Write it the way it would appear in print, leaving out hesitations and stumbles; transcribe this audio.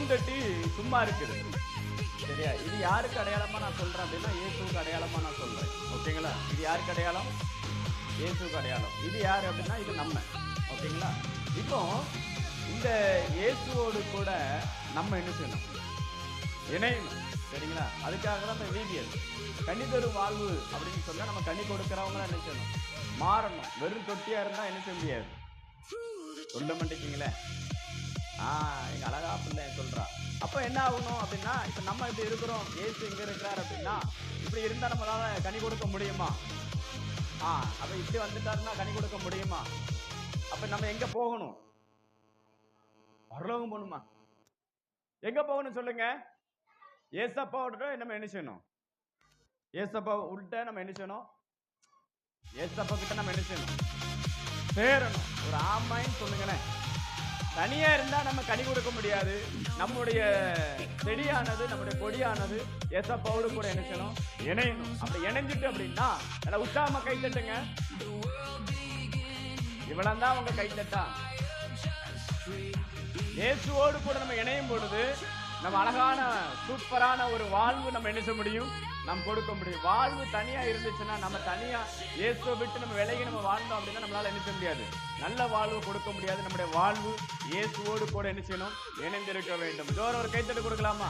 பூந்தொட்டி சும்மா இருக்குது. சரியா? இது யாருக்கு அடையாளமா நான் சொல்றேன் அப்படின்னா இயேசுவுக்கு அடையாளமா நான் சொல்றேன். ஓகேங்களா? இது யாருக்கு அடையாளம்? இயேசுவுக்கு அடையாளம். இது யார் அப்படின்னா இது நம்ம. ஓகேங்களா? இப்போ இந்த இயேசுவோடு கூட நம்ம என்ன செய்யணும்? இணையணும். சரிங்களா? அதுக்காக தான் இந்த வீடியல் கனி தரும் வாழ்வு அப்படின்னு சொன்னா நம்ம கனி கொடுக்கிறவங்க என்ன செய்யணும்? மாறணும். வெறும் தொட்டியா இருந்தா என்ன செய்ய முடியாது? சொல்ல மாட்டேங்கீங்களே. எங்க அழகா பிள்ளை சொல்றா. அப்ப என்ன ஆகணும் அப்படின்னா இப்ப நம்ம இப்படி இருக்கிறோம், இயேசு இங்க இருக்கிறார் அப்படின்னா இப்படி இருந்தா நம்மளால கனி கொடுக்க முடியுமா? அப்ப இப்படி வந்துட்டாருன்னா கனி கொடுக்க முடியுமா? அப்ப நம்ம எங்க போகணும்? பரலோகம் போகணுமா? எங்க போகணும் சொல்லுங்க? ஏசப்பாவோட நம்ம என்ன செய்யணும்? ஏசப்பா உள்ட்ட நம்ம என்ன செய்யணும்? ஏசப்பா கிட்ட நம்ம என்ன செய்யணும்? சேரணும். ஒரு ஆமான்னு சொல்லுங்களேன். தனியா இருந்தா நம்ம கனி கொடுக்க முடியாது. நம்முடைய செடியானது, நம்முடைய கொடியானது ஏசப்பாவோடு கூட என்ன செய்யணும்? இணையணும். அப்படி இணைஞ்சிட்டு அப்படின்னா நல்லா உற்சாகமா கை தட்டுங்க. இவ்வளவு தான் உங்க கை தட்டா. இயேசுவோடு கூட நம்ம இணையும் பொழுது நம்ம அழகான சூப்பரான ஒரு வாழ்வு நம்ம என்ன செய்ய முடியும்? நம்ம கொடுக்க முடியும். வாழ்வு தனியா இருந்துச்சுன்னா நம்ம தனியா இயேசுவை விட்டு நம்ம விலகி நம்ம வாழ்ந்தோம் அப்படின்னா நம்மளால என்ன செய்ய முடியாது? நல்ல வாழ்வு கொடுக்க முடியாது. நம்முடைய வாழ்வு இயேசுவோடு கூட என்ன செய்யணும்? இணைந்திருக்க வேண்டும். ஜோர ஒரு கைத்தட்டு கொடுக்கலாமா?